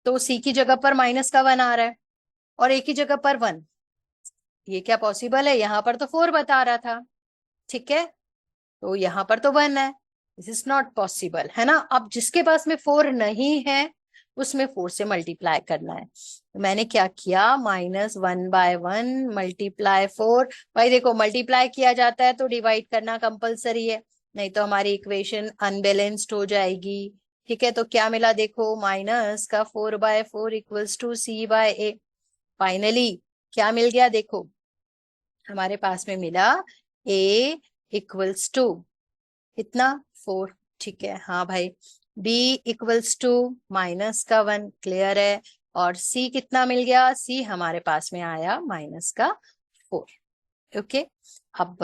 तो सी की जगह पर माइनस का 1 आ रहा है और ए की जगह पर 1। ये क्या पॉसिबल है? यहाँ पर तो 4 बता रहा था। ठीक है, तो यहाँ पर तो 1 है। दिस इज नॉट पॉसिबल, है ना? अब जिसके पास में 4 नहीं है उसमें 4 से मल्टीप्लाई करना है। तो मैंने क्या किया? -1/1 मल्टीप्लाई 4। भाई देखो मल्टीप्लाई किया जाता है तो डिवाइड करना कंपलसरी है, नहीं तो हमारी इक्वेशन अनबैलेंस्ड हो जाएगी। ठीक है, तो क्या मिला देखो? माइनस का 4/4 equals to C by a. Finally क्या मिल गया देखो? हमारे पास में मिला a इक्वल्स टू कितना? 4। ठीक है, हाँ भाई। b इक्वल्स टू माइनस का 1, क्लियर है। और c कितना मिल गया? c हमारे पास में आया माइनस का 4। ओके, अब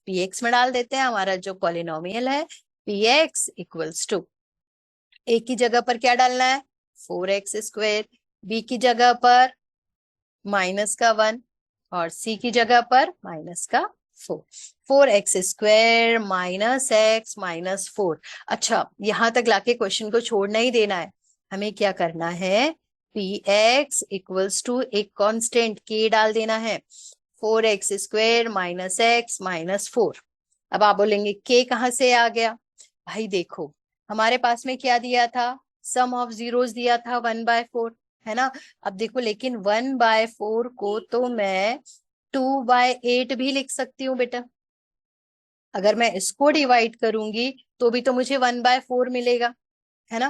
px में डाल देते हैं हमारा जो पॉलिनोमियल है। px इक्वल्स टू a की जगह पर क्या डालना है? 4x², b की जगह पर माइनस का 1 और c की जगह पर माइनस का 4। 4x² minus x minus 4। अच्छा, यहां तक लाके क्वेश्चन को छोड़ नहीं देना है। हमें क्या करना है? px इक्वल्स टू एक कांस्टेंट k डाल देना है, 4x² माइनस x माइनस 4। अब आप बोलेंगे k कहाँ से आ गया? भाई देखो हमारे पास में क्या दिया था? सम ऑफ जीरोस दिया था 1/4, है ना? अब देखो लेकिन 1/4 को तो मैं 2/8 भी लिख सकती हूँ बेटा। अगर मैं इसको डिवाइड करूंगी तो भी तो मुझे 1/4 मिलेगा, है ना?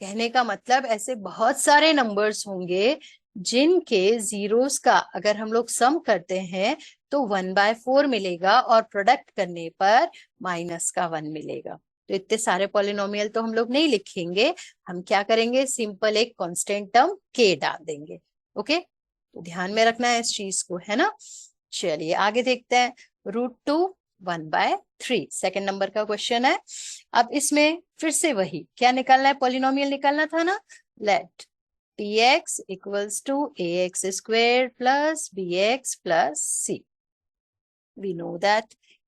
कहने का मतलब ऐसे बहुत सारे नंबर्स होंगे जिनके जीरोस का अगर हम लोग सम करते हैं तो 1/4 मिलेगा और प्रोडक्ट करने पर माइनस का 1 मिलेगा। तो इतने सारे पॉलिनोमियल तो हम लोग नहीं लिखेंगे, हम क्या करेंगे? सिंपल एक कांस्टेंट टर्म k डाल देंगे। ओके, तो ध्यान में रखना है इस चीज को, है ना? चलिए आगे देखते हैं। √2 1/3 सेकंड नंबर का क्वेश्चन है। अब इसमें फिर से वही क्या निकालना है? पॉलिनोमियल निकालना था ना। Let px equals to ax² plus bx plus c। We know that,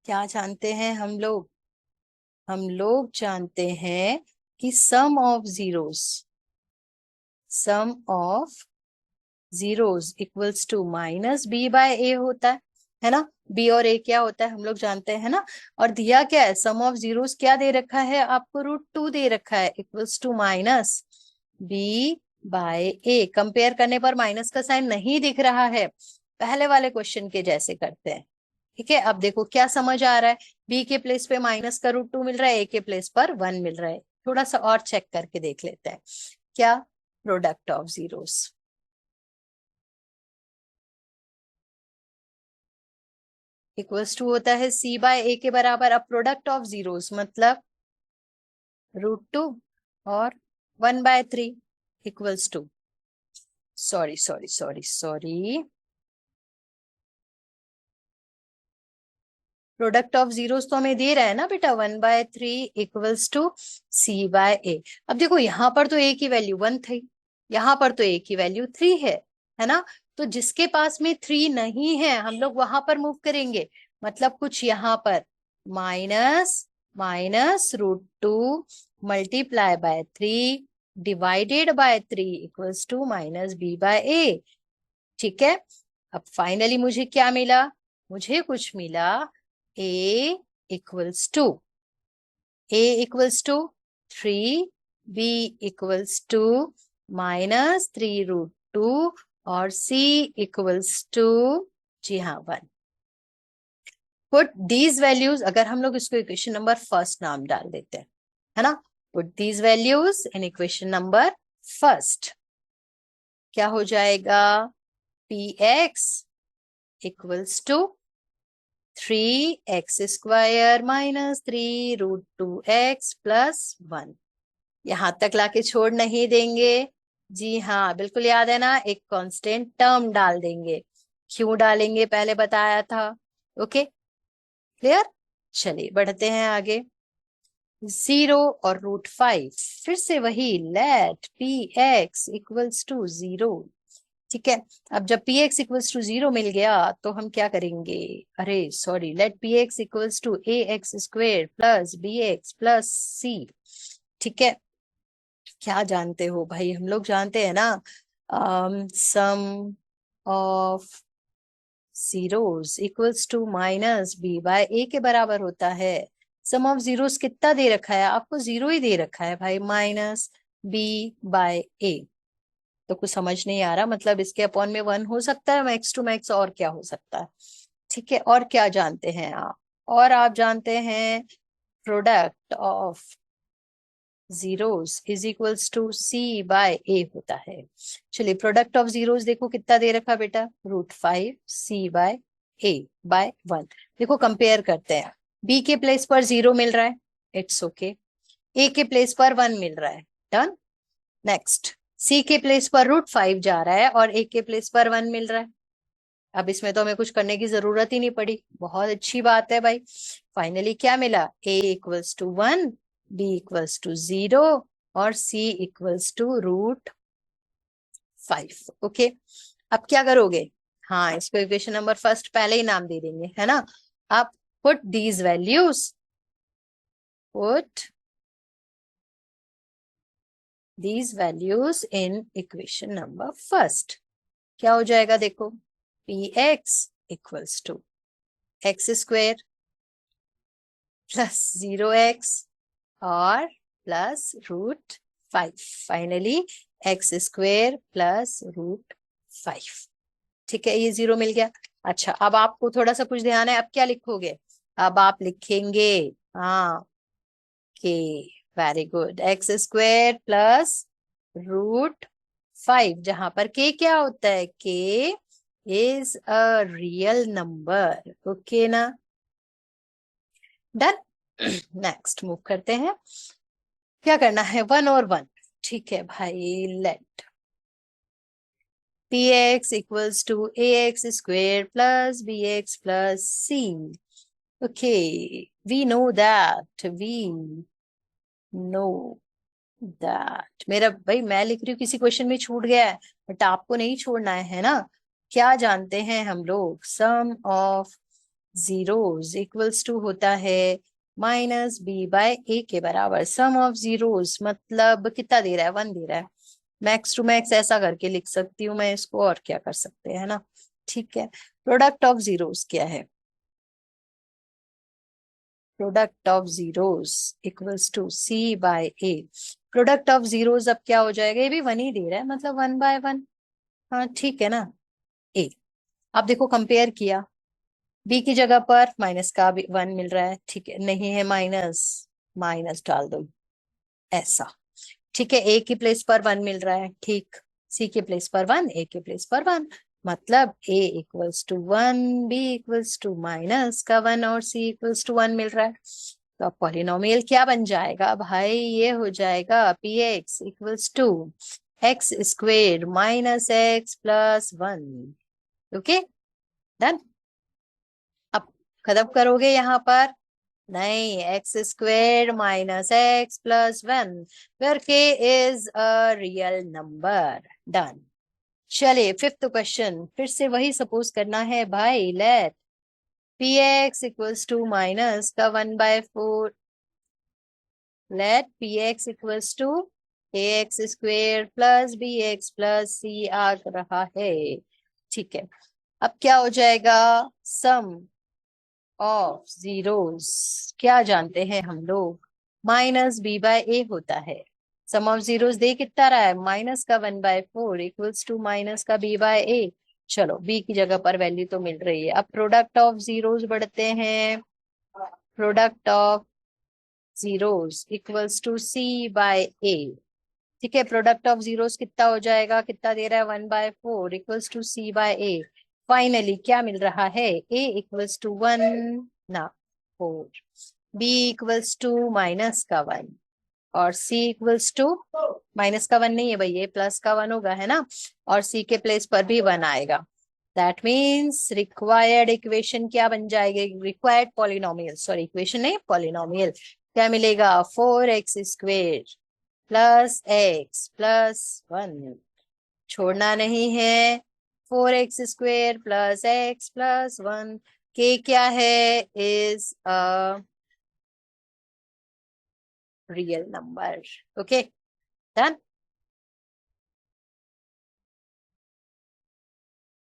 क्या जानते हैं हम लोग? हम लोग जानते हैं कि sum of zeros equals to minus b by a होता है। है ना। बी और ए क्या होता है हम लोग जानते हैं ना। और दिया क्या है, सम ऑफ जीरोस क्या दे रखा है आपको, √2 दे रखा है, equals to minus B by a. Compare करने पर माइनस का साइन नहीं दिख रहा है, पहले वाले क्वेश्चन के जैसे करते हैं। ठीक है, अब देखो क्या समझ आ रहा है, बी के प्लेस पे माइनस का √2 मिल रहा है, ए के प्लेस पर 1 मिल रहा है। थोड़ा सा और चेक करके देख लेते हैं, क्या product of zeros equals to होता है सी बाय ए के बराबर। अब प्रोडक्ट ऑफ जीरोस मतलब √2 और 1/3 equals to, sorry sorry sorry sorry, product of zeros तो हमें दे रहा है ना बेटा, 1/3 इक्वल्स टू सी बाय ए। अब देखो यहाँ पर तो ए की वैल्यू 1 थी, यहाँ पर तो ए की वैल्यू 3 है ना। तो जिसके पास में 3 नहीं है हम लोग वहां पर मूव करेंगे, मतलब कुछ यहाँ पर minus minus √2 multiply by 3 divided by 3 equals to minus B by A. ठीक है, अब फाइनली मुझे क्या मिला, मुझे कुछ मिला, A equals two, A equals two 3, B equals two -3 √2 और सी इक्वल्स टू, जी हाँ 1। पुट दीज वैल्यूज, अगर हम लोग इसको इक्वेशन नंबर फर्स्ट नाम डाल देते हैं, है ना, put these values in equation number first, क्या हो जाएगा, P x equals to 3x² -3 √2x + 1। यहां तक लाके छोड़ नहीं देंगे, जी हाँ बिल्कुल याद है ना, एक कांस्टेंट टर्म डाल देंगे। क्यों डालेंगे पहले बताया था, ओके क्लियर। चलिए बढ़ते हैं आगे, 0 और √5, फिर से वही, लेट px इक्वल्स टू 0। ठीक है, अब जब px इक्वल्स टू 0 मिल गया तो हम क्या करेंगे, अरे sorry, let px equals to ax² + bx + c। ठीक है, क्या जानते हो भाई, हम लोग जानते हैं ना, sum of zeros equals to minus B by A के बराबर होता है। सम ऑफ जीरोस कितना दे रखा है आपको, 0 ही दे रखा है भाई, माइनस बी बाय ए। तो कुछ समझ नहीं आ रहा, मतलब इसके अपॉन में 1 हो सकता है मैक्स टू मैक्स, और क्या हो सकता है। ठीक है, और क्या जानते हैं आप, और आप जानते हैं product of zeros is equals to C by A होता है। चलिए प्रोडक्ट ऑफ जीरोस देखो कितना दे रखा बेटा, √5 सी बाय ए बाय 1। देखो कंपेयर करते हैं, बी के प्लेस पर 0 मिल रहा है, इट्स ओके, ए के प्लेस पर 1 मिल रहा है, डन। नेक्स्ट, सी के प्लेस पर √5 जा रहा है और ए के प्लेस पर 1 मिल रहा है। अब इसमें तो हमें कुछ करने की जरूरत ही नहीं पड़ी, बहुत अच्छी बात है भाई। फाइनली क्या मिला, A equals two 1, B equals to 0 और सी इक्वल्स टू √5। ओके, अब क्या करोगे, हाँ इसको इक्वेशन नंबर फर्स्ट पहले ही नाम दे देंगे, है ना। अब put these values, put these values in equation number first, क्या हो जाएगा देखो, px equals to x² + 0x और प्लस √5, फाइनली x² + √5। ठीक है, ये 0 मिल गया। अच्छा अब आपको थोड़ा सा कुछ ध्यान है, अब क्या लिखोगे, अब आप लिखेंगे, हाँ के, वेरी गुड, x² + √5, जहां पर k क्या होता है, k is a real number, okay ना, डन। नेक्स्ट मूव करते हैं, क्या करना है, 1 और 1। ठीक है भाई, let px equals to ax² + bx + c। Okay, we know that, we know that, मेरा भाई मैं लिख रही हूँ किसी क्वेश्चन में छूट गया है, बट आपको नहीं छोड़ना है ना। क्या जानते हैं हम लोग, सम ऑफ जीरोस इक्वल्स टू होता है माइनस बी बाय ए के बराबर। सम ऑफ जीरोस मतलब कितना दे रहा है, 1 दे रहा है, मैक्स टू मैक्स ऐसा करके लिख सकती हूँ मैं इसको, और क्या कर सकते हैं ना। ठीक है, प्रोडक्ट ऑफ जीरोस क्या है? Product of zeros equals to C by A. Product of zeros अब क्या हो जाएगा? ये भी वन ही दे रहा है, मतलब 1/1। हाँ ठीक है ना। ए, आप देखो कंपेयर किया, बी की जगह पर माइनस का भी 1 मिल रहा है, ठीक है, नहीं है माइनस, माइनस डाल दो, ऐसा। ठीक है, ए की प्लेस पर 1 मिल रहा है, ठीक, सी के प्लेस पर 1, ए के प्लेस पर 1, मतलब A equals two 1, B equals to minus का 1 और सी इक्वल्स टू 1 मिल रहा है। तो अब पॉलिनोमियल क्या बन जाएगा भाई? ये हो जाएगा P x equals to x square minus X plus 1। Okay, done. अब खत्म करोगे यहाँ पर? नहीं, X square minus X plus 1 where K is a real number. Done. चलिए फिफ्थ क्वेश्चन, फिर से वही सपोज करना है भाई। Let P x equals to minus का 1/4, let P x equals two A X square plus B x plus C आ रहा है। ठीक है, अब क्या हो जाएगा? सम ऑफ जीरोस क्या जानते हैं हम लोग? माइनस बी बाय ए होता है। सम ऑफ जीरोस दे कितना रहा है? माइनस का 1/4 इक्वल्स टू माइनस का बी बाय ए। चलो बी की जगह पर वैल्यू तो मिल रही है। अब प्रोडक्ट ऑफ जीरोस बढ़ते हैं। Product of zeros equals to C by A. ठीक है, प्रोडक्ट ऑफ जीरोस कितना हो जाएगा? कितना दे रहा है? 1/4 equals to C by a. Finally क्या मिल रहा है? ए इक्वल्स टू 1 ना 4, बी इक्वल्स टू माइनस का 1 और सी इक्वल्स टू माइनस का 1 नहीं है भाई, ये प्लस का 1 होगा, है ना, और सी के प्लेस पर भी 1 आएगा। दैट मीन्स रिक्वायर्ड इक्वेशन क्या बन जाएगी? रिक्वायर्ड पॉलिनोमियल, सॉरी इक्वेशन नहीं, पॉलिनोमियल क्या मिलेगा? 4x square plus X plus 1, छोड़ना नहीं है, 4x square plus X plus 1 के क्या है? Is a real number. Okay, done.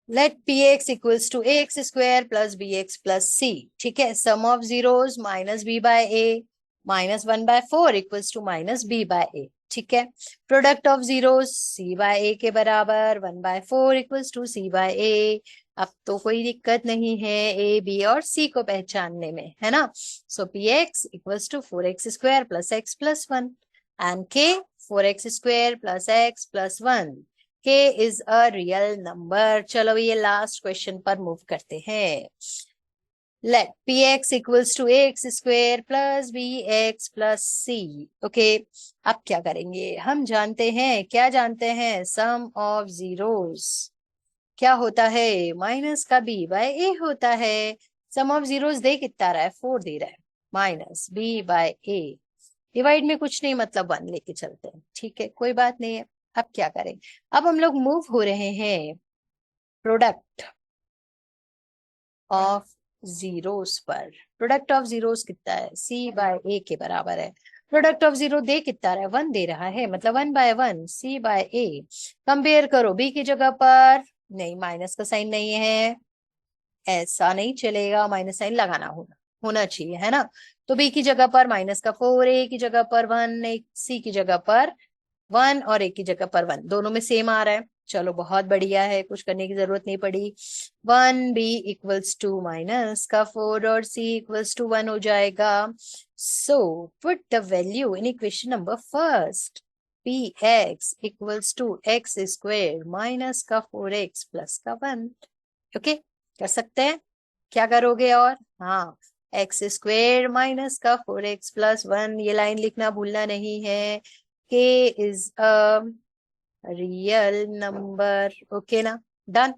Let P x equals two A X square plus B x plus C. ठीक है, sum of zeros minus B by A minus 1/4 equals to minus B by A. ठीक है, product of zeros C by A के बराबर 1/4 equals to C by ए। अब तो कोई दिक्कत नहीं है ए बी और सी को पहचानने में, है ना। So P x equals two 4x square plus X plus 1 and K 4x square plus X plus 1 के इज अ रियल नंबर। चलो ये लास्ट क्वेश्चन पर मूव करते हैं। Let P x equals to x square plus B x plus c. Okay, अब क्या करेंगे? हम जानते हैं, क्या जानते हैं? सम ऑफ जीरोस क्या होता है? माइनस का बी बाय ए होता है। सम ऑफ जीरोस दे कितना रहा है? 4 दे रहा है, minus B by A. Divide में कुछ नहीं, मतलब 1 लेके चलते हैं, ठीक है, कोई बात नहीं है। अब क्या करें? अब हम लोग मूव हो रहे हैं प्रोडक्ट ऑफ जीरोस पर। प्रोडक्ट ऑफ जीरोस कितना है? सी बाय ए के बराबर है। प्रोडक्ट ऑफ जीरो दे कितना रहा है? 1 दे रहा है, मतलब 1/1 सी बाय ए। कंपेयर करो, बी की जगह पर नहीं, माइनस का साइन नहीं है, ऐसा नहीं चलेगा, माइनस साइन लगाना होना होना चाहिए, है ना। तो बी की जगह पर माइनस का 4, ए की जगह पर 1, सी की जगह पर 1 और एक की जगह पर 1, दोनों में सेम आ रहा है। चलो बहुत बढ़िया है, कुछ करने की जरूरत नहीं पड़ी। 1b इक्वल्स टू माइनस का 4 और c इक्वल्स टू 1 हो जाएगा। So put the value in equation number first. px equals to x square minus का 4x प्लस का 1। ओके, कर सकते हैं। क्या करोगे? और हाँ, एक्स स्क्वेयर माइनस का 4x प्लस 1, ये लाइन लिखना भूलना नहीं है। k is a real number. Okay ना, डन।